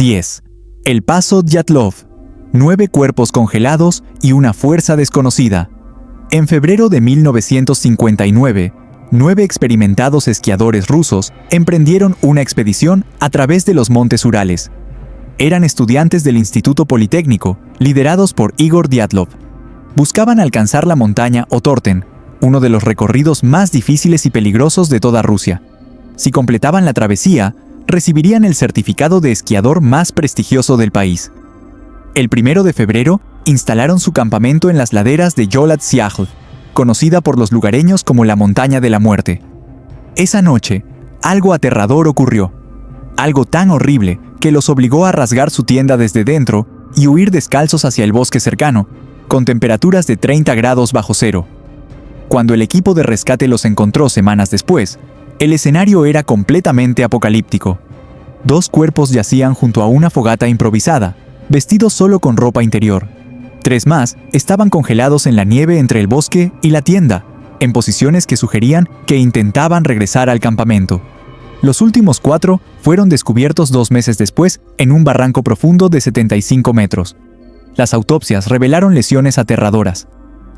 10. El Paso Dyatlov. 9 cuerpos congelados y una fuerza desconocida. En febrero de 1959, 9 experimentados esquiadores rusos emprendieron una expedición a través de los montes Urales. Eran estudiantes del Instituto Politécnico, liderados por Igor Dyatlov. Buscaban alcanzar la montaña Otorten, uno de los recorridos más difíciles y peligrosos de toda Rusia. Si completaban la travesía, recibirían el certificado de esquiador más prestigioso del país. El 1 de febrero, instalaron su campamento en las laderas de Yolat-Siajl, conocida por los lugareños como la Montaña de la Muerte. Esa noche, algo aterrador ocurrió. Algo tan horrible que los obligó a rasgar su tienda desde dentro y huir descalzos hacia el bosque cercano, con temperaturas de 30 grados bajo cero. Cuando el equipo de rescate los encontró semanas después, el escenario era completamente apocalíptico. 2 cuerpos yacían junto a una fogata improvisada, vestidos solo con ropa interior. 3 más estaban congelados en la nieve entre el bosque y la tienda, en posiciones que sugerían que intentaban regresar al campamento. Los últimos 4 fueron descubiertos 2 meses después en un barranco profundo de 75 metros. Las autopsias revelaron lesiones aterradoras.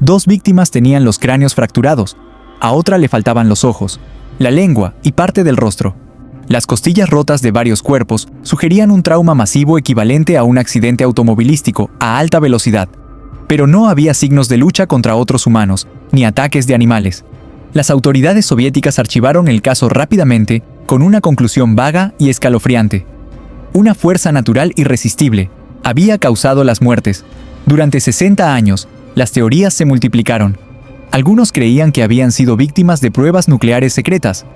2 víctimas tenían los cráneos fracturados, a otra le faltaban los ojos, la lengua y parte del rostro. Las costillas rotas de varios cuerpos sugerían un trauma masivo equivalente a un accidente automovilístico a alta velocidad. Pero no había signos de lucha contra otros humanos, ni ataques de animales. Las autoridades soviéticas archivaron el caso rápidamente con una conclusión vaga y escalofriante. Una fuerza natural irresistible había causado las muertes. Durante 60 años, las teorías se multiplicaron. Algunos creían que habían sido víctimas de pruebas nucleares secretas.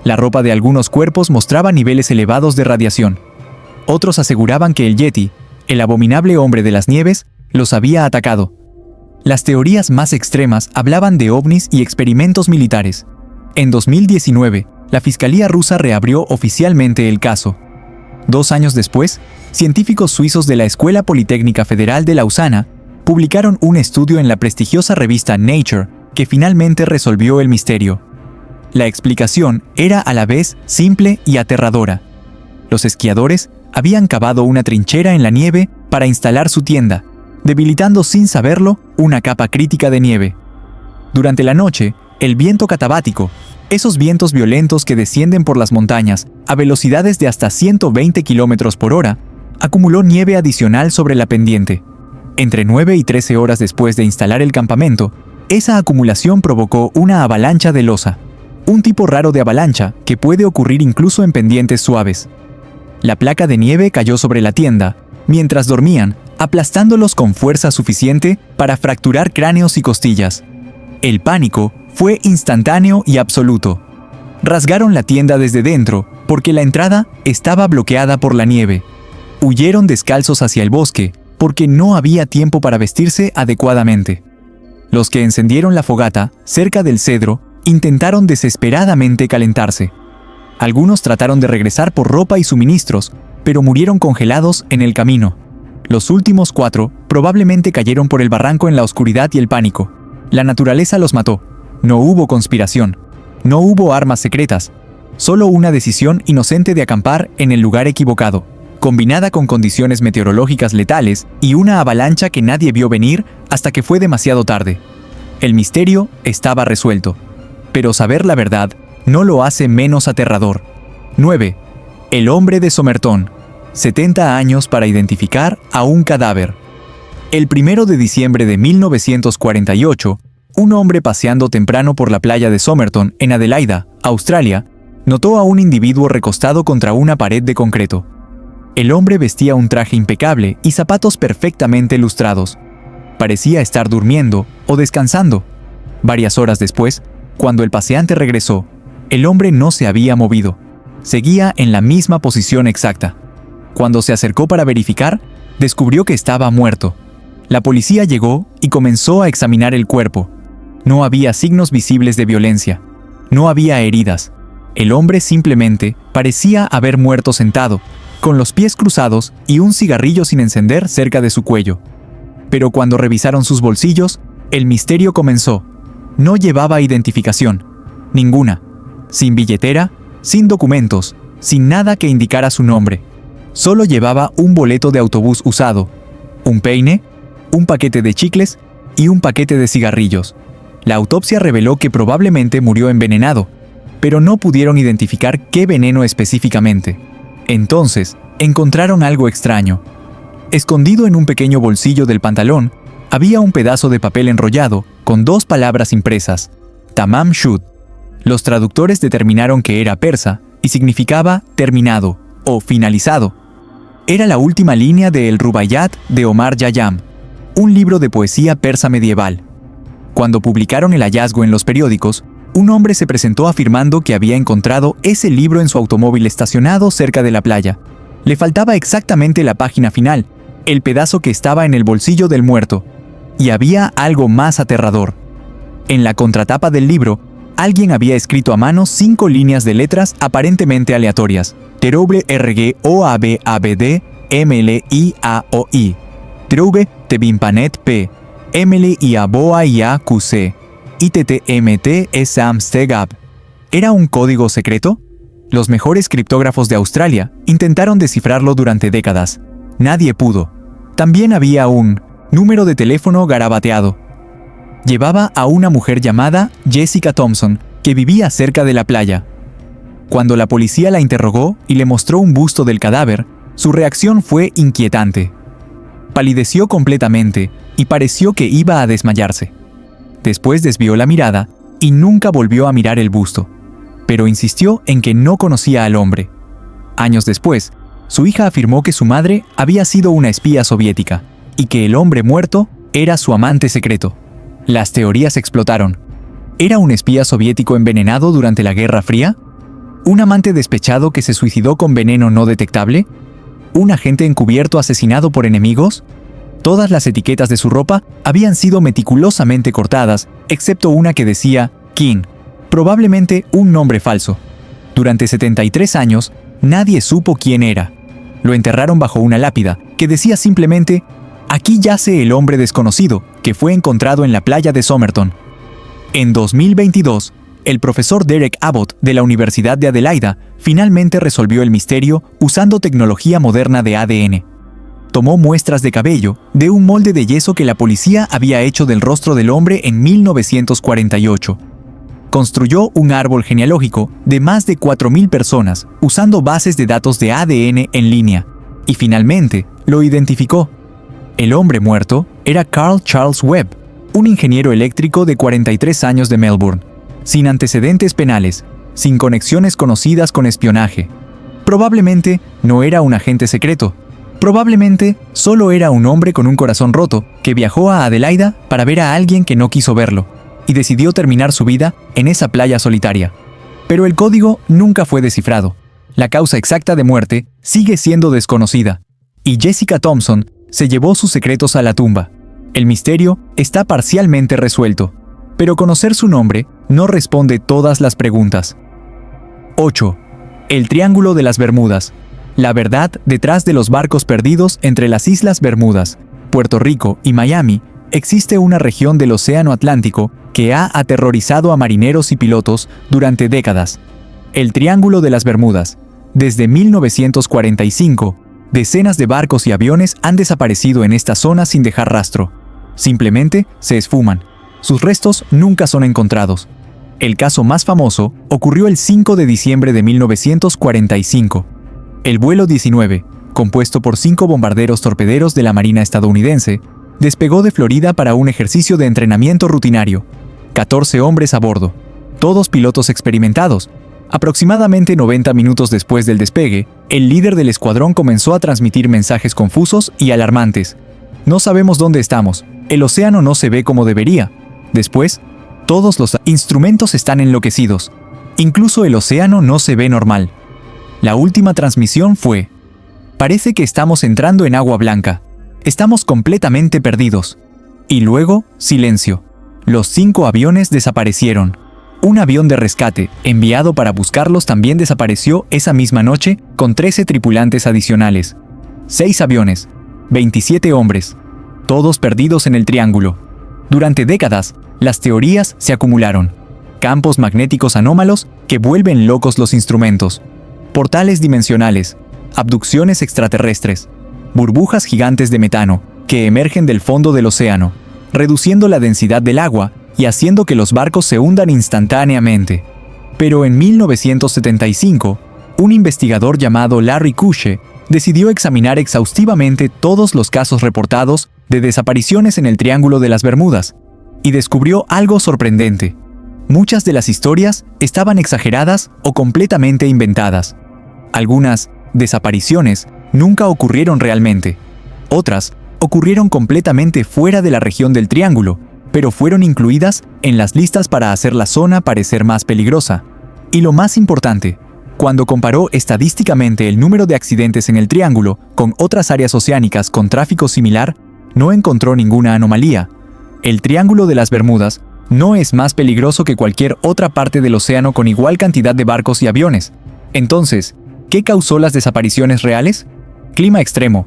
La ropa de algunos cuerpos mostraba niveles elevados de radiación. Otros aseguraban que el Yeti, el abominable hombre de las nieves, los había atacado. Las teorías más extremas hablaban de ovnis y experimentos militares. En 2019, la Fiscalía rusa reabrió oficialmente el caso. 2 años después, científicos suizos de la Escuela Politécnica Federal de Lausana publicaron un estudio en la prestigiosa revista Nature que finalmente resolvió el misterio. La explicación era a la vez simple y aterradora. Los esquiadores habían cavado una trinchera en la nieve para instalar su tienda, debilitando sin saberlo una capa crítica de nieve. Durante la noche, el viento catabático, esos vientos violentos que descienden por las montañas a velocidades de hasta 120 km por hora, acumuló nieve adicional sobre la pendiente. Entre 9 y 13 horas después de instalar el campamento, esa acumulación provocó una avalancha de losa, un tipo raro de avalancha que puede ocurrir incluso en pendientes suaves. La placa de nieve cayó sobre la tienda, mientras dormían, aplastándolos con fuerza suficiente para fracturar cráneos y costillas. El pánico fue instantáneo y absoluto. Rasgaron la tienda desde dentro porque la entrada estaba bloqueada por la nieve. Huyeron descalzos hacia el bosque porque no había tiempo para vestirse adecuadamente. Los que encendieron la fogata cerca del cedro intentaron desesperadamente calentarse. Algunos trataron de regresar por ropa y suministros, pero murieron congelados en el camino. Los últimos 4 probablemente cayeron por el barranco en la oscuridad y el pánico. La naturaleza los mató. No hubo conspiración. No hubo armas secretas. Solo una decisión inocente de acampar en el lugar equivocado, combinada con condiciones meteorológicas letales y una avalancha que nadie vio venir hasta que fue demasiado tarde. El misterio estaba resuelto. Pero saber la verdad no lo hace menos aterrador. 9. El hombre de Somerton. 70 años para identificar a un cadáver. El 1 de diciembre de 1948, un hombre paseando temprano por la playa de Somerton, en Adelaida, Australia, notó a un individuo recostado contra una pared de concreto. El hombre vestía un traje impecable y zapatos perfectamente lustrados. Parecía estar durmiendo o descansando. Varias horas después, cuando el paseante regresó, el hombre no se había movido. Seguía en la misma posición exacta. Cuando se acercó para verificar, descubrió que estaba muerto. La policía llegó y comenzó a examinar el cuerpo. No había signos visibles de violencia. No había heridas. El hombre simplemente parecía haber muerto sentado, con los pies cruzados y un cigarrillo sin encender cerca de su cuello. Pero cuando revisaron sus bolsillos, el misterio comenzó. No llevaba identificación. Ninguna. Sin billetera, sin documentos, sin nada que indicara su nombre. Solo llevaba un boleto de autobús usado, un peine, un paquete de chicles y un paquete de cigarrillos. La autopsia reveló que probablemente murió envenenado, pero no pudieron identificar qué veneno específicamente. Entonces, encontraron algo extraño. Escondido en un pequeño bolsillo del pantalón, había un pedazo de papel enrollado con 2 palabras impresas, Tamam Shud. Los traductores determinaron que era persa y significaba terminado o finalizado. Era la última línea de El Rubaiyat de Omar Khayyam, un libro de poesía persa medieval. Cuando publicaron el hallazgo en los periódicos, un hombre se presentó afirmando que había encontrado ese libro en su automóvil estacionado cerca de la playa. Le faltaba exactamente la página final, el pedazo que estaba en el bolsillo del muerto. Y había algo más aterrador. En la contratapa del libro, alguien había escrito a mano 5 líneas de letras aparentemente aleatorias. Terouble RGOAB MLIAOI. Terouble Tebimpanet P. MLIABOA QC. ITTMT Esamstegab. ¿Era un código secreto? Los mejores criptógrafos de Australia intentaron descifrarlo durante décadas. Nadie pudo. También había un número de teléfono garabateado. Llevaba a una mujer llamada Jessica Thompson, que vivía cerca de la playa. Cuando la policía la interrogó y le mostró un busto del cadáver, su reacción fue inquietante. Palideció completamente y pareció que iba a desmayarse. Después desvió la mirada y nunca volvió a mirar el busto, pero insistió en que no conocía al hombre. Años después, su hija afirmó que su madre había sido una espía soviética y que el hombre muerto era su amante secreto. Las teorías explotaron. ¿Era un espía soviético envenenado durante la Guerra Fría? ¿Un amante despechado que se suicidó con veneno no detectable? ¿Un agente encubierto asesinado por enemigos? Todas las etiquetas de su ropa habían sido meticulosamente cortadas, excepto una que decía King, probablemente un nombre falso. Durante 73 años, nadie supo quién era. Lo enterraron bajo una lápida que decía simplemente: aquí yace el hombre desconocido que fue encontrado en la playa de Somerton. En 2022, el profesor Derek Abbott de la Universidad de Adelaida finalmente resolvió el misterio usando tecnología moderna de ADN. Tomó muestras de cabello de un molde de yeso que la policía había hecho del rostro del hombre en 1948. Construyó un árbol genealógico de más de 4.000 personas usando bases de datos de ADN en línea, y finalmente lo identificó. El hombre muerto era Carl Charles Webb, un ingeniero eléctrico de 43 años de Melbourne, sin antecedentes penales, sin conexiones conocidas con espionaje. Probablemente no era un agente secreto. Probablemente solo era un hombre con un corazón roto que viajó a Adelaida para ver a alguien que no quiso verlo y decidió terminar su vida en esa playa solitaria. Pero el código nunca fue descifrado. La causa exacta de muerte sigue siendo desconocida, y Jessica Thompson se llevó sus secretos a la tumba. El misterio está parcialmente resuelto, pero conocer su nombre no responde todas las preguntas. 8. El Triángulo de las Bermudas. La verdad detrás de los barcos perdidos entre las Islas Bermudas, Puerto Rico y Miami. Existe una región del Océano Atlántico que ha aterrorizado a marineros y pilotos durante décadas. El Triángulo de las Bermudas. Desde 1945, decenas de barcos y aviones han desaparecido en esta zona sin dejar rastro. Simplemente se esfuman. Sus restos nunca son encontrados. El caso más famoso ocurrió el 5 de diciembre de 1945. El vuelo 19, compuesto por 5 bombarderos torpederos de la Marina estadounidense, despegó de Florida para un ejercicio de entrenamiento rutinario. 14 hombres a bordo, todos pilotos experimentados. Aproximadamente 90 minutos después del despegue, el líder del escuadrón comenzó a transmitir mensajes confusos y alarmantes. No sabemos dónde estamos, el océano no se ve como debería. Después, todos los instrumentos están enloquecidos. Incluso el océano no se ve normal. La última transmisión fue: parece que estamos entrando en agua blanca. Estamos completamente perdidos. Y luego, silencio. Los 5 aviones desaparecieron. Un avión de rescate, enviado para buscarlos, también desapareció esa misma noche con 13 tripulantes adicionales. 6 aviones, 27 hombres, todos perdidos en el triángulo. Durante décadas, las teorías se acumularon. Campos magnéticos anómalos que vuelven locos los instrumentos. Portales dimensionales. abducciones extraterrestres, burbujas gigantes de metano que emergen del fondo del océano, reduciendo la densidad del agua y haciendo que los barcos se hundan instantáneamente. Pero en 1975, un investigador llamado Larry Kusche decidió examinar exhaustivamente todos los casos reportados de desapariciones en el Triángulo de las Bermudas y descubrió algo sorprendente. Muchas de las historias estaban exageradas o completamente inventadas. Algunas desapariciones nunca ocurrieron realmente. Otras ocurrieron completamente fuera de la región del Triángulo, pero fueron incluidas en las listas para hacer la zona parecer más peligrosa. Y lo más importante, cuando comparó estadísticamente el número de accidentes en el Triángulo con otras áreas oceánicas con tráfico similar, no encontró ninguna anomalía. El Triángulo de las Bermudas no es más peligroso que cualquier otra parte del océano con igual cantidad de barcos y aviones. Entonces, ¿qué causó las desapariciones reales? Clima extremo.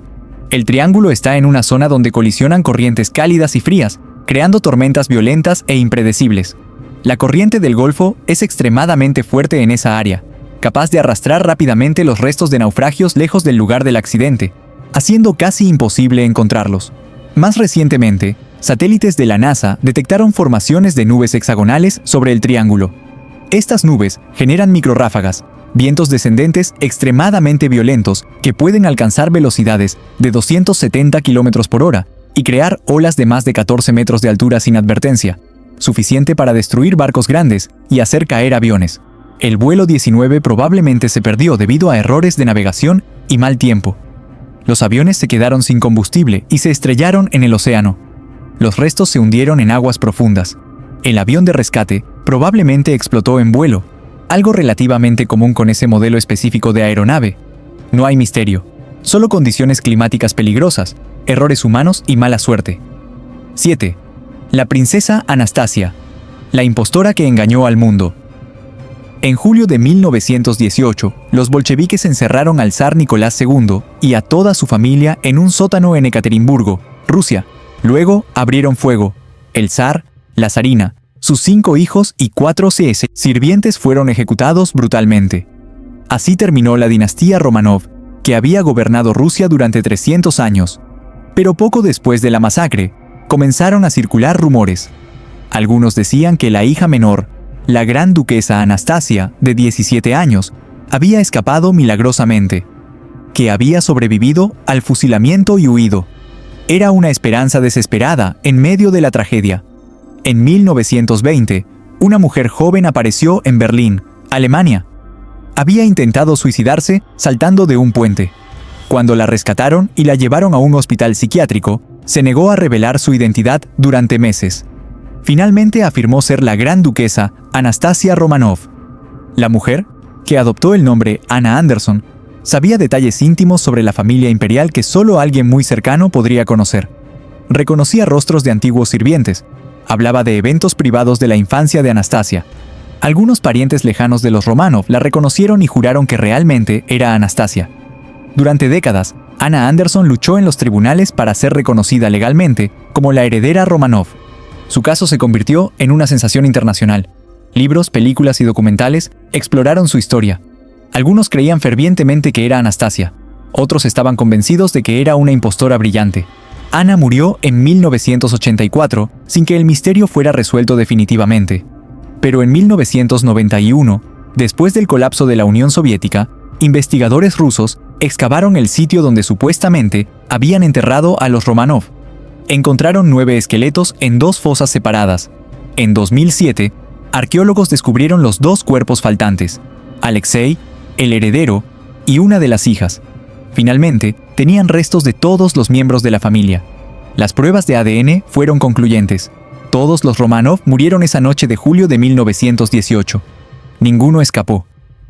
El Triángulo está en una zona donde colisionan corrientes cálidas y frías, creando tormentas violentas e impredecibles. La corriente del Golfo es extremadamente fuerte en esa área, capaz de arrastrar rápidamente los restos de naufragios lejos del lugar del accidente, haciendo casi imposible encontrarlos. Más recientemente, satélites de la NASA detectaron formaciones de nubes hexagonales sobre el Triángulo. Estas nubes generan microrráfagas, vientos descendentes extremadamente violentos que pueden alcanzar velocidades de 270 km por hora y crear olas de más de 14 metros de altura sin advertencia, suficiente para destruir barcos grandes y hacer caer aviones. El vuelo 19 probablemente se perdió debido a errores de navegación y mal tiempo. Los aviones se quedaron sin combustible y se estrellaron en el océano. Los restos se hundieron en aguas profundas. El avión de rescate probablemente explotó en vuelo, algo relativamente común con ese modelo específico de aeronave. No hay misterio, solo condiciones climáticas peligrosas, errores humanos y mala suerte. 7. La princesa Anastasia, la impostora que engañó al mundo. En julio de 1918, los bolcheviques encerraron al zar Nicolás II y a toda su familia en un sótano en Ekaterimburgo, Rusia. Luego abrieron fuego. El zar, la zarina, sus 5 hijos y 4 sirvientes fueron ejecutados brutalmente. Así terminó la dinastía Romanov, que había gobernado Rusia durante 300 años. Pero poco después de la masacre, comenzaron a circular rumores. Algunos decían que la hija menor, la gran duquesa Anastasia, de 17 años, había escapado milagrosamente, que había sobrevivido al fusilamiento y huido. Era una esperanza desesperada en medio de la tragedia. En 1920, una mujer joven apareció en Berlín, Alemania. Había intentado suicidarse saltando de un puente. Cuando la rescataron y la llevaron a un hospital psiquiátrico, se negó a revelar su identidad durante meses. Finalmente afirmó ser la gran duquesa Anastasia Romanov. La mujer, que adoptó el nombre Anna Anderson, sabía detalles íntimos sobre la familia imperial que solo alguien muy cercano podría conocer. Reconocía rostros de antiguos sirvientes. Hablaba de eventos privados de la infancia de Anastasia. Algunos parientes lejanos de los Romanov la reconocieron y juraron que realmente era Anastasia. Durante décadas, Anna Anderson luchó en los tribunales para ser reconocida legalmente como la heredera Romanov. Su caso se convirtió en una sensación internacional. Libros, películas y documentales exploraron su historia. Algunos creían fervientemente que era Anastasia. Otros estaban convencidos de que era una impostora brillante. Anna murió en 1984 sin que el misterio fuera resuelto definitivamente. Pero en 1991, después del colapso de la Unión Soviética, investigadores rusos excavaron el sitio donde supuestamente habían enterrado a los Romanov. Encontraron 9 esqueletos en 2 fosas separadas. En 2007, arqueólogos descubrieron los 2 cuerpos faltantes, Alexei, el heredero, y una de las hijas. Finalmente, tenían restos de todos los miembros de la familia. Las pruebas de ADN fueron concluyentes. Todos los Romanov murieron esa noche de julio de 1918. Ninguno escapó.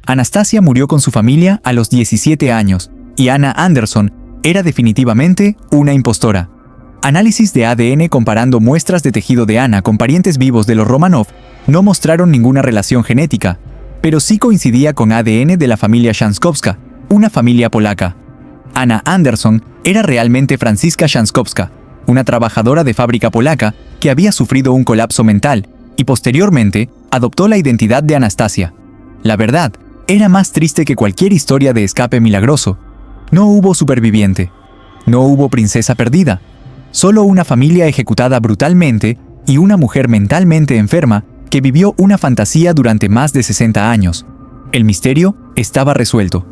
Anastasia murió con su familia a los 17 años, y Anna Anderson era definitivamente una impostora. Análisis de ADN comparando muestras de tejido de Anna con parientes vivos de los Romanov no mostraron ninguna relación genética, pero sí coincidía con ADN de la familia Shanskowska, una familia polaca. Anna Anderson era realmente Franziska Shanskowska, una trabajadora de fábrica polaca que había sufrido un colapso mental y posteriormente adoptó la identidad de Anastasia. La verdad, era más triste que cualquier historia de escape milagroso. No hubo superviviente. No hubo princesa perdida. Solo una familia ejecutada brutalmente y una mujer mentalmente enferma que vivió una fantasía durante más de 60 años. El misterio estaba resuelto.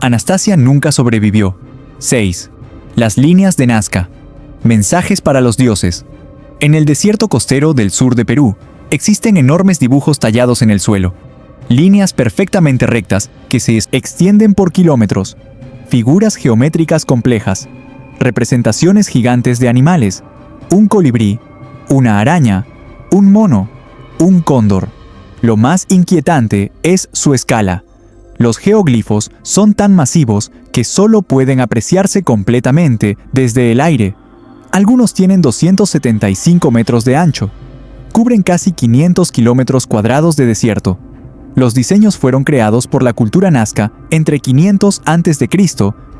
Anastasia nunca sobrevivió. 6. Las líneas de Nazca. Mensajes para los dioses. En el desierto costero del sur de Perú, existen enormes dibujos tallados en el suelo. Líneas perfectamente rectas que se extienden por kilómetros. Figuras geométricas complejas. Representaciones gigantes de animales. Un colibrí, una araña, un mono, un cóndor. Lo más inquietante es su escala. Los geoglifos son tan masivos que solo pueden apreciarse completamente desde el aire. Algunos tienen 275 metros de ancho. Cubren casi 500 kilómetros cuadrados de desierto. Los diseños fueron creados por la cultura nazca entre 500 a.C.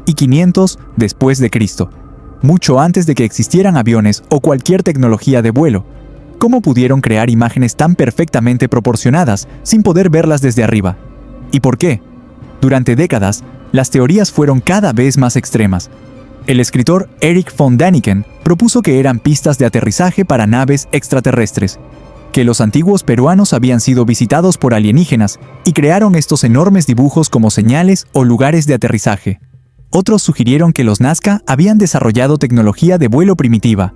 y 500 después de Cristo, mucho antes de que existieran aviones o cualquier tecnología de vuelo. ¿Cómo pudieron crear imágenes tan perfectamente proporcionadas sin poder verlas desde arriba? ¿Y por qué? Durante décadas, las teorías fueron cada vez más extremas. El escritor Erich von Däniken propuso que eran pistas de aterrizaje para naves extraterrestres, que los antiguos peruanos habían sido visitados por alienígenas y crearon estos enormes dibujos como señales o lugares de aterrizaje. Otros sugirieron que los Nazca habían desarrollado tecnología de vuelo primitiva,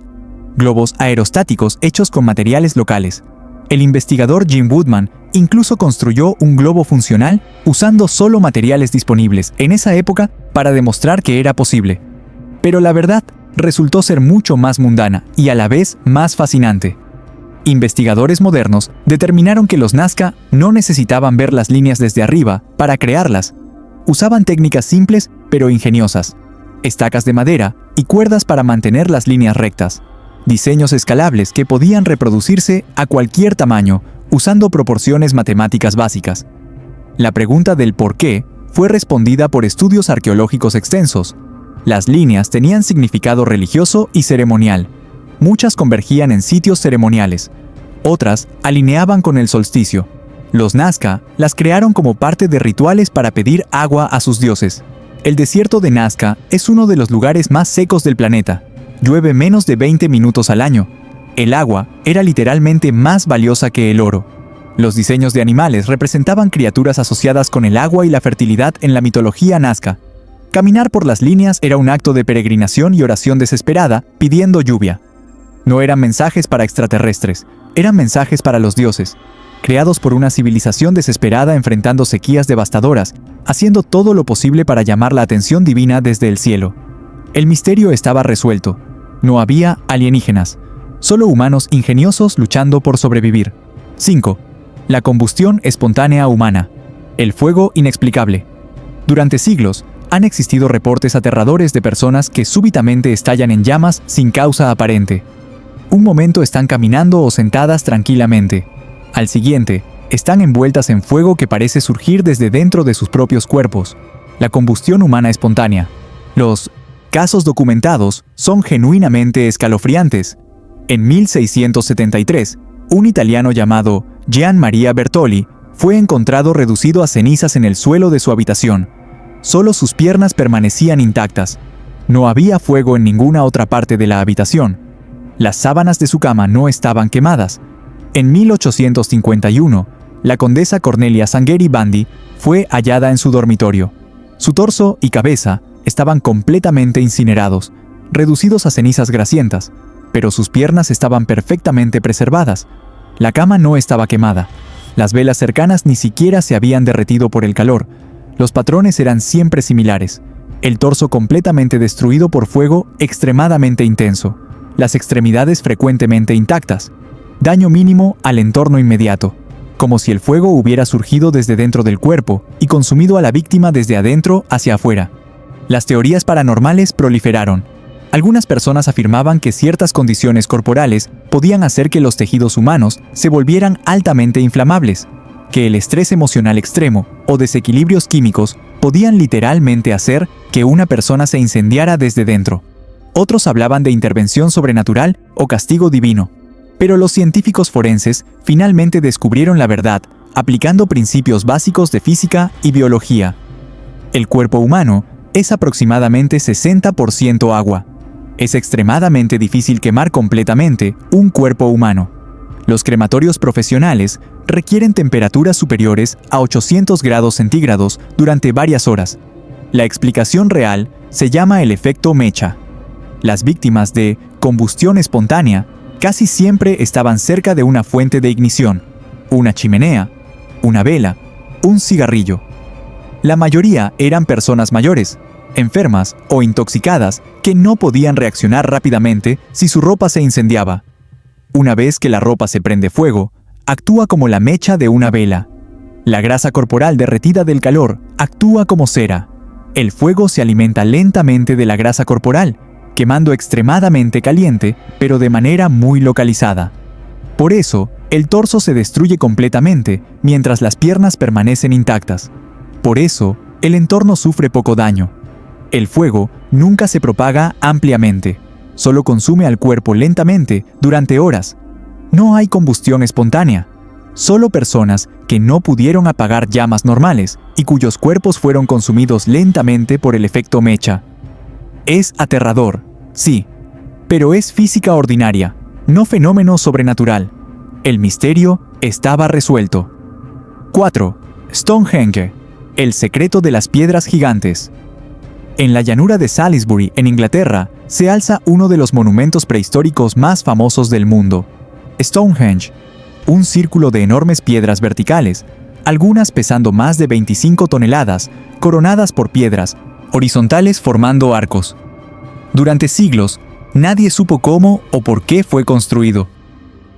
globos aerostáticos hechos con materiales locales. El investigador Jim Woodman incluso construyó un globo funcional usando solo materiales disponibles en esa época para demostrar que era posible. Pero la verdad resultó ser mucho más mundana y a la vez más fascinante. Investigadores modernos determinaron que los Nazca no necesitaban ver las líneas desde arriba para crearlas. Usaban técnicas simples pero ingeniosas, estacas de madera y cuerdas para mantener las líneas rectas. Diseños escalables que podían reproducirse a cualquier tamaño usando proporciones matemáticas básicas. La pregunta del por qué fue respondida por estudios arqueológicos extensos. Las líneas tenían significado religioso y ceremonial. Muchas convergían en sitios ceremoniales. Otras alineaban con el solsticio. Los Nazca las crearon como parte de rituales para pedir agua a sus dioses. El desierto de Nazca es uno de los lugares más secos del planeta. Llueve menos de 20 minutos al año. El agua era literalmente más valiosa que el oro. Los diseños de animales representaban criaturas asociadas con el agua y la fertilidad en la mitología nazca. Caminar por las líneas era un acto de peregrinación y oración desesperada, pidiendo lluvia. No eran mensajes para extraterrestres, eran mensajes para los dioses, creados por una civilización desesperada enfrentando sequías devastadoras, haciendo todo lo posible para llamar la atención divina desde el cielo. El misterio estaba resuelto. No había alienígenas, solo humanos ingeniosos luchando por sobrevivir. 5. La combustión espontánea humana. El fuego inexplicable. Durante siglos, han existido reportes aterradores de personas que súbitamente estallan en llamas sin causa aparente. Un momento están caminando o sentadas tranquilamente. Al siguiente, están envueltas en fuego que parece surgir desde dentro de sus propios cuerpos. La combustión humana espontánea. Los casos documentados son genuinamente escalofriantes. En 1673, un italiano llamado Gian Maria Bertoli fue encontrado reducido a cenizas en el suelo de su habitación. Solo sus piernas permanecían intactas. No había fuego en ninguna otra parte de la habitación. Las sábanas de su cama no estaban quemadas. En 1851, la condesa Cornelia Sangheri Bandi fue hallada en su dormitorio. Su torso y cabeza estaban completamente incinerados, reducidos a cenizas grasientas, pero sus piernas estaban perfectamente preservadas. La cama no estaba quemada. Las velas cercanas ni siquiera se habían derretido por el calor. Los patrones eran siempre similares. El torso completamente destruido por fuego extremadamente intenso. Las extremidades frecuentemente intactas. Daño mínimo al entorno inmediato. Como si el fuego hubiera surgido desde dentro del cuerpo y consumido a la víctima desde adentro hacia afuera. Las teorías paranormales proliferaron. Algunas personas afirmaban que ciertas condiciones corporales podían hacer que los tejidos humanos se volvieran altamente inflamables, que el estrés emocional extremo o desequilibrios químicos podían literalmente hacer que una persona se incendiara desde dentro. Otros hablaban de intervención sobrenatural o castigo divino. Pero los científicos forenses finalmente descubrieron la verdad, aplicando principios básicos de física y biología. El cuerpo humano es aproximadamente 60% agua. Es extremadamente difícil quemar completamente un cuerpo humano. Los crematorios profesionales requieren temperaturas superiores a 800 grados centígrados durante varias horas. La explicación real se llama el efecto mecha. Las víctimas de combustión espontánea casi siempre estaban cerca de una fuente de ignición, una chimenea, una vela, un cigarrillo. La mayoría eran personas mayores, enfermas o intoxicadas que no podían reaccionar rápidamente si su ropa se incendiaba. Una vez que la ropa se prende fuego, actúa como la mecha de una vela. La grasa corporal derretida del calor actúa como cera. El fuego se alimenta lentamente de la grasa corporal, quemando extremadamente caliente, pero de manera muy localizada. Por eso, el torso se destruye completamente, mientras las piernas permanecen intactas. Por eso, el entorno sufre poco daño. El fuego nunca se propaga ampliamente, solo consume al cuerpo lentamente durante horas. No hay combustión espontánea, solo personas que no pudieron apagar llamas normales y cuyos cuerpos fueron consumidos lentamente por el efecto mecha. Es aterrador, sí, pero es física ordinaria, no fenómeno sobrenatural. El misterio estaba resuelto. 4. Stonehenge, el secreto de las piedras gigantes. En la llanura de Salisbury, en Inglaterra, se alza uno de los monumentos prehistóricos más famosos del mundo, Stonehenge, un círculo de enormes piedras verticales, algunas pesando más de 25 toneladas, coronadas por piedras horizontales formando arcos. Durante siglos, nadie supo cómo o por qué fue construido.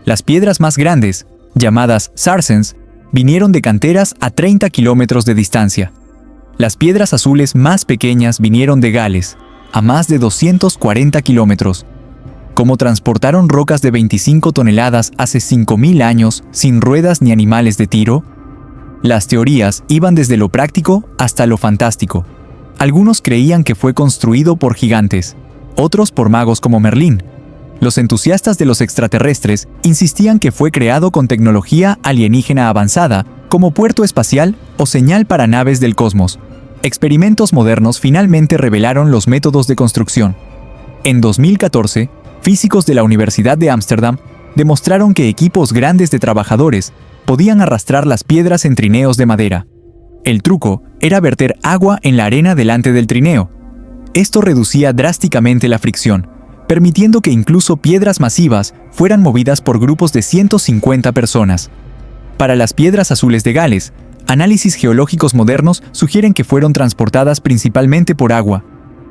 Las piedras más grandes, llamadas sarsens, vinieron de canteras a 30 kilómetros de distancia. Las piedras azules más pequeñas vinieron de Gales, a más de 240 kilómetros. Como transportaron rocas de 25 toneladas hace 5.000 años sin ruedas ni animales de tiro? Las teorías iban desde lo práctico hasta lo fantástico. Algunos creían que fue construido por gigantes, otros por magos como Merlín. Los entusiastas de los extraterrestres insistían que fue creado con tecnología alienígena avanzada, como puerto espacial o señal para naves del cosmos. Experimentos modernos finalmente revelaron los métodos de construcción. En 2014, físicos de la Universidad de Ámsterdam demostraron que equipos grandes de trabajadores podían arrastrar las piedras en trineos de madera. El truco era verter agua en la arena delante del trineo. Esto reducía drásticamente la fricción, permitiendo que incluso piedras masivas fueran movidas por grupos de 150 personas. Para las piedras azules de Gales, análisis geológicos modernos sugieren que fueron transportadas principalmente por agua.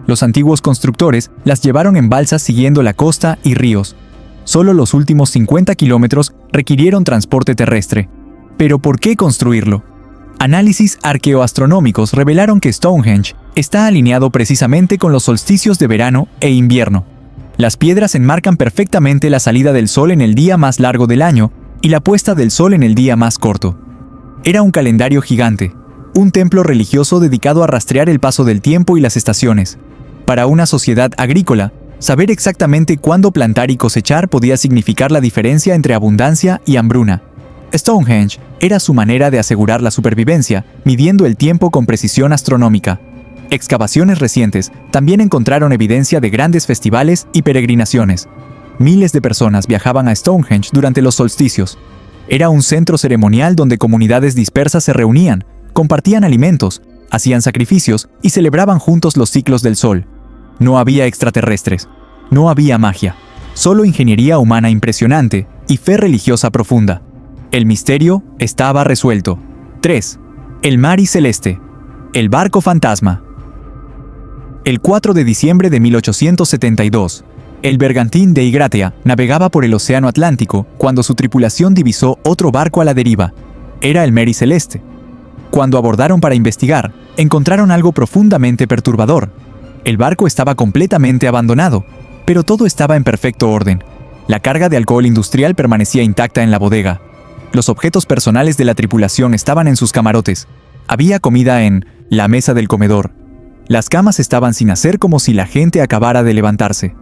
Los antiguos constructores las llevaron en balsas siguiendo la costa y ríos. Solo los últimos 50 kilómetros requirieron transporte terrestre. ¿Pero por qué construirlo? Análisis arqueoastronómicos revelaron que Stonehenge está alineado precisamente con los solsticios de verano e invierno. Las piedras enmarcan perfectamente la salida del sol en el día más largo del año y la puesta del sol en el día más corto. Era un calendario gigante, un templo religioso dedicado a rastrear el paso del tiempo y las estaciones. Para una sociedad agrícola, saber exactamente cuándo plantar y cosechar podía significar la diferencia entre abundancia y hambruna. Stonehenge era su manera de asegurar la supervivencia, midiendo el tiempo con precisión astronómica. Excavaciones recientes también encontraron evidencia de grandes festivales y peregrinaciones. Miles de personas viajaban a Stonehenge durante los solsticios. Era un centro ceremonial donde comunidades dispersas se reunían, compartían alimentos, hacían sacrificios y celebraban juntos los ciclos del sol. No había extraterrestres, no había magia, solo ingeniería humana impresionante y fe religiosa profunda. El misterio estaba resuelto. 3. El Mari Celeste, el barco fantasma. El 4 de diciembre de 1872, el bergantín de Igratea navegaba por el Océano Atlántico cuando su tripulación divisó otro barco a la deriva. Era el Mari Celeste. Cuando abordaron para investigar, encontraron algo profundamente perturbador. El barco estaba completamente abandonado, pero todo estaba en perfecto orden. La carga de alcohol industrial permanecía intacta en la bodega. Los objetos personales de la tripulación estaban en sus camarotes. Había comida en la mesa del comedor. Las camas estaban sin hacer como si la gente acabara de levantarse.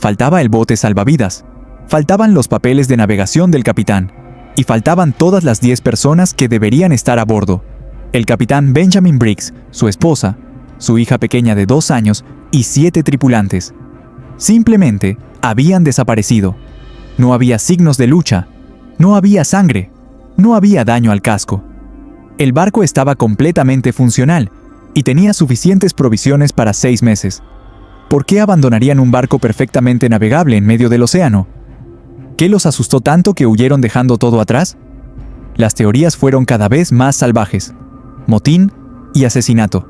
Faltaba el bote salvavidas. Faltaban los papeles de navegación del capitán. Y faltaban todas las 10 personas que deberían estar a bordo. El capitán Benjamin Briggs, su esposa, su hija pequeña de 2 años y 7 tripulantes. Simplemente habían desaparecido. No había signos de lucha, no había sangre, no había daño al casco. El barco estaba completamente funcional y tenía suficientes provisiones para 6 meses. ¿Por qué abandonarían un barco perfectamente navegable en medio del océano? ¿Qué los asustó tanto que huyeron dejando todo atrás? Las teorías fueron cada vez más salvajes. Motín y asesinato.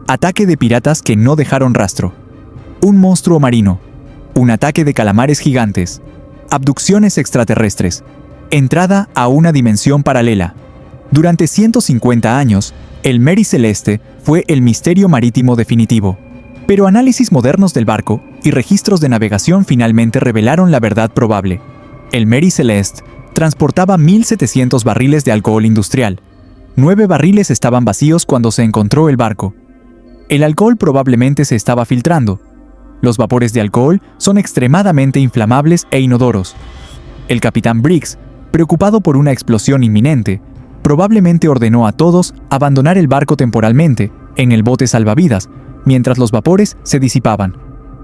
Ataque de piratas que no dejaron rastro. Un monstruo marino. Un ataque de calamares gigantes. Abducciones extraterrestres. Entrada a una dimensión paralela. Durante 150 años, el Mary Celeste fue el misterio marítimo definitivo. Pero análisis modernos del barco y registros de navegación finalmente revelaron la verdad probable. El Mary Celeste transportaba 1.700 barriles de alcohol industrial. 9 barriles estaban vacíos cuando se encontró el barco. El alcohol probablemente se estaba filtrando. Los vapores de alcohol son extremadamente inflamables e inodoros. El capitán Briggs, preocupado por una explosión inminente, probablemente ordenó a todos abandonar el barco temporalmente en el bote salvavidas, mientras los vapores se disipaban.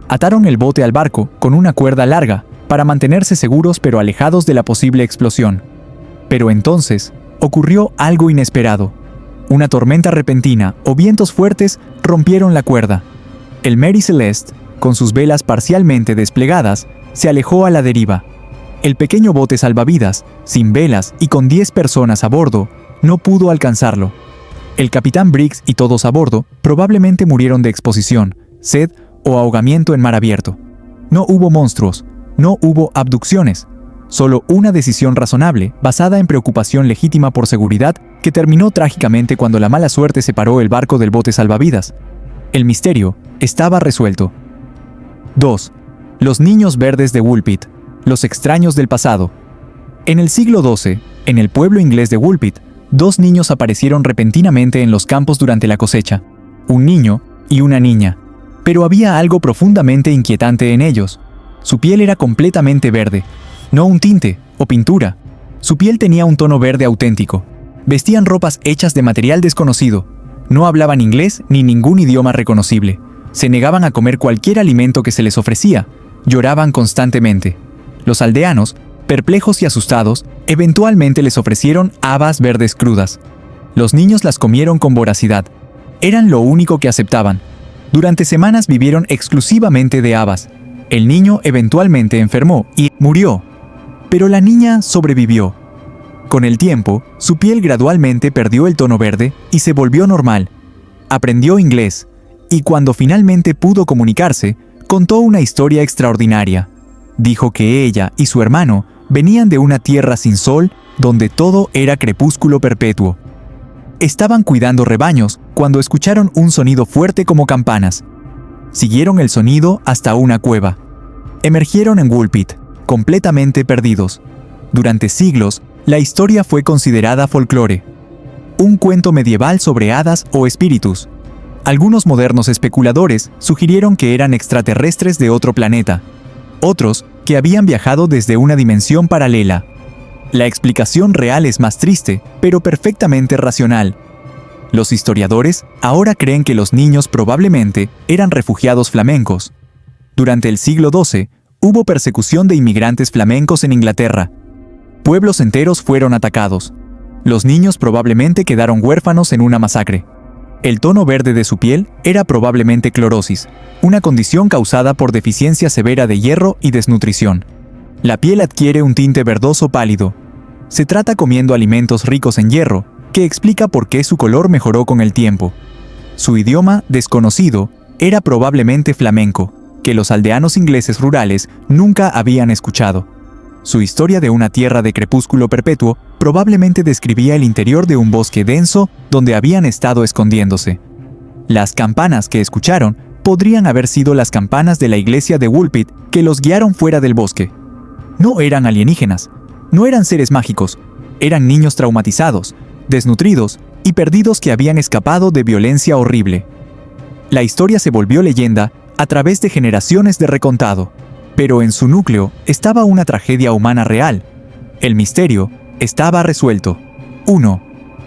Ataron el bote al barco con una cuerda larga para mantenerse seguros pero alejados de la posible explosión. Pero entonces ocurrió algo inesperado. Una tormenta repentina o vientos fuertes rompieron la cuerda. El Mary Celeste, con sus velas parcialmente desplegadas, se alejó a la deriva. El pequeño bote salvavidas, sin velas y con 10 personas a bordo, no pudo alcanzarlo. El capitán Briggs y todos a bordo probablemente murieron de exposición, sed o ahogamiento en mar abierto. No hubo monstruos, no hubo abducciones, solo una decisión razonable basada en preocupación legítima por seguridad que terminó trágicamente cuando la mala suerte separó el barco del bote salvavidas. El misterio estaba resuelto. 2. Los niños verdes de Woolpit, los extraños del pasado. En el siglo XII, en el pueblo inglés de Woolpit, 2 niños aparecieron repentinamente en los campos durante la cosecha, un niño y una niña. Pero había algo profundamente inquietante en ellos. Su piel era completamente verde, no un tinte o pintura. Su piel tenía un tono verde auténtico. Vestían ropas hechas de material desconocido. No hablaban inglés ni ningún idioma reconocible. Se negaban a comer cualquier alimento que se les ofrecía. Lloraban constantemente. Los aldeanos, perplejos y asustados, eventualmente les ofrecieron habas verdes crudas. Los niños las comieron con voracidad. Eran lo único que aceptaban. Durante semanas vivieron exclusivamente de habas. El niño eventualmente enfermó y murió. Pero la niña sobrevivió. Con el tiempo, su piel gradualmente perdió el tono verde y se volvió normal. Aprendió inglés, y cuando finalmente pudo comunicarse, contó una historia extraordinaria. Dijo que ella y su hermano venían de una tierra sin sol donde todo era crepúsculo perpetuo. Estaban cuidando rebaños cuando escucharon un sonido fuerte como campanas. Siguieron el sonido hasta una cueva. Emergieron en Woolpit, completamente perdidos. Durante siglos, la historia fue considerada folclore. Un cuento medieval sobre hadas o espíritus. Algunos modernos especuladores sugirieron que eran extraterrestres de otro planeta. Otros, que habían viajado desde una dimensión paralela. La explicación real es más triste, pero perfectamente racional. Los historiadores ahora creen que los niños probablemente eran refugiados flamencos. Durante el siglo XII, hubo persecución de inmigrantes flamencos en Inglaterra. Pueblos enteros fueron atacados. Los niños probablemente quedaron huérfanos en una masacre. El tono verde de su piel era probablemente clorosis, una condición causada por deficiencia severa de hierro y desnutrición. La piel adquiere un tinte verdoso pálido. Se trata comiendo alimentos ricos en hierro, que explica por qué su color mejoró con el tiempo. Su idioma, desconocido, era probablemente flamenco, que los aldeanos ingleses rurales nunca habían escuchado. Su historia de una tierra de crepúsculo perpetuo probablemente describía el interior de un bosque denso donde habían estado escondiéndose. Las campanas que escucharon podrían haber sido las campanas de la iglesia de Woolpit que los guiaron fuera del bosque. No eran alienígenas, no eran seres mágicos, eran niños traumatizados, desnutridos y perdidos que habían escapado de violencia horrible. La historia se volvió leyenda a través de generaciones de recontado, pero en su núcleo estaba una tragedia humana real. El misterio estaba resuelto. 1.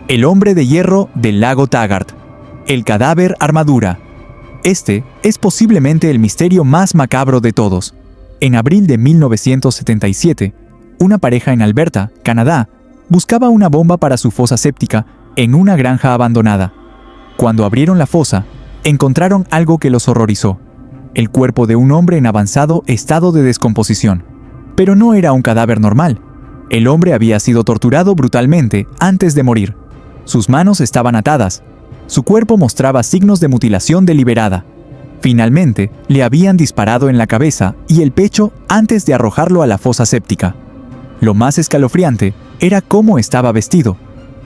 El hombre de hierro del lago Taggart. El cadáver armadura. Este es posiblemente el misterio más macabro de todos. En abril de 1977, una pareja en Alberta, Canadá, buscaba una bomba para su fosa séptica en una granja abandonada. Cuando abrieron la fosa, encontraron algo que los horrorizó: el cuerpo de un hombre en avanzado estado de descomposición. Pero no era un cadáver normal. El hombre había sido torturado brutalmente antes de morir. Sus manos estaban atadas. Su cuerpo mostraba signos de mutilación deliberada. Finalmente, le habían disparado en la cabeza y el pecho antes de arrojarlo a la fosa séptica. Lo más escalofriante era cómo estaba vestido.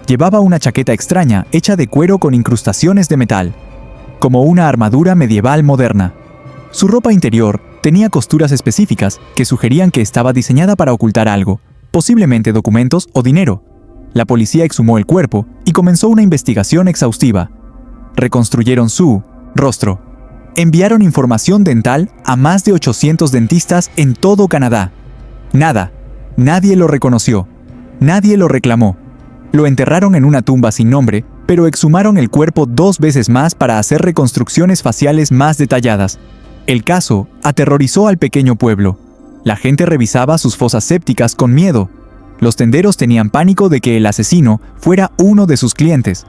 Llevaba una chaqueta extraña hecha de cuero con incrustaciones de metal, como una armadura medieval moderna. Su ropa interior tenía costuras específicas que sugerían que estaba diseñada para ocultar algo, posiblemente documentos o dinero. La policía exhumó el cuerpo y comenzó una investigación exhaustiva. Reconstruyeron su rostro. Enviaron información dental a más de 800 dentistas en todo Canadá. Nada. Nadie lo reconoció. Nadie lo reclamó. Lo enterraron en una tumba sin nombre, pero exhumaron el cuerpo 2 veces más para hacer reconstrucciones faciales más detalladas. El caso aterrorizó al pequeño pueblo. La gente revisaba sus fosas sépticas con miedo. Los tenderos tenían pánico de que el asesino fuera uno de sus clientes.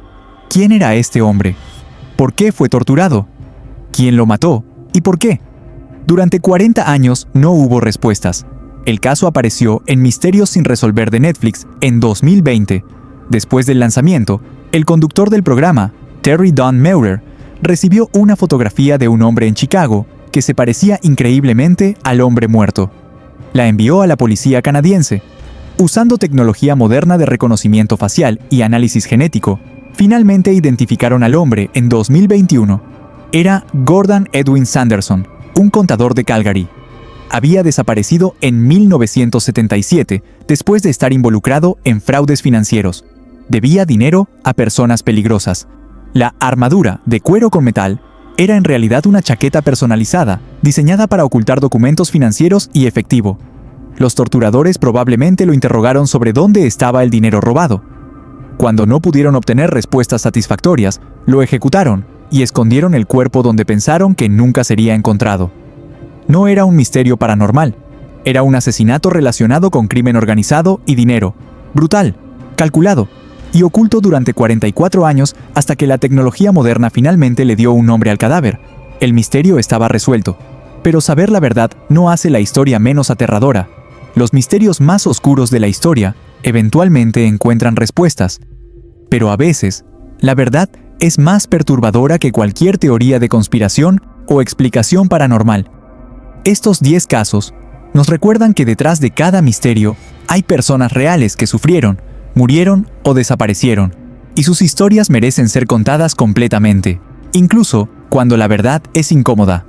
¿Quién era este hombre? ¿Por qué fue torturado? ¿Quién lo mató? ¿Y por qué? Durante 40 años no hubo respuestas. El caso apareció en Misterios sin resolver de Netflix en 2020. Después del lanzamiento, el conductor del programa, Terry Don Meurer, recibió una fotografía de un hombre en Chicago que se parecía increíblemente al hombre muerto. La envió a la policía canadiense. Usando tecnología moderna de reconocimiento facial y análisis genético, finalmente identificaron al hombre en 2021. Era Gordon Edwin Sanderson, un contador de Calgary. Había desaparecido en 1977 después de estar involucrado en fraudes financieros. Debía dinero a personas peligrosas. La armadura de cuero con metal era en realidad una chaqueta personalizada, diseñada para ocultar documentos financieros y efectivo. Los torturadores probablemente lo interrogaron sobre dónde estaba el dinero robado. Cuando no pudieron obtener respuestas satisfactorias, lo ejecutaron y escondieron el cuerpo donde pensaron que nunca sería encontrado. No era un misterio paranormal. Era un asesinato relacionado con crimen organizado y dinero. Brutal, calculado y oculto durante 44 años hasta que la tecnología moderna finalmente le dio un nombre al cadáver. El misterio estaba resuelto. Pero saber la verdad no hace la historia menos aterradora. Los misterios más oscuros de la historia eventualmente encuentran respuestas. Pero a veces, la verdad es más perturbadora que cualquier teoría de conspiración o explicación paranormal. Estos 10 casos nos recuerdan que detrás de cada misterio hay personas reales que sufrieron, murieron o desaparecieron, y sus historias merecen ser contadas completamente, incluso cuando la verdad es incómoda.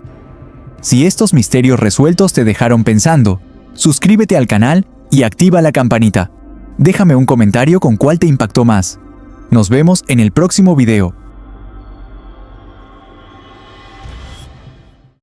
Si estos misterios resueltos te dejaron pensando, suscríbete al canal y activa la campanita. Déjame un comentario con cuál te impactó más. Nos vemos en el próximo video.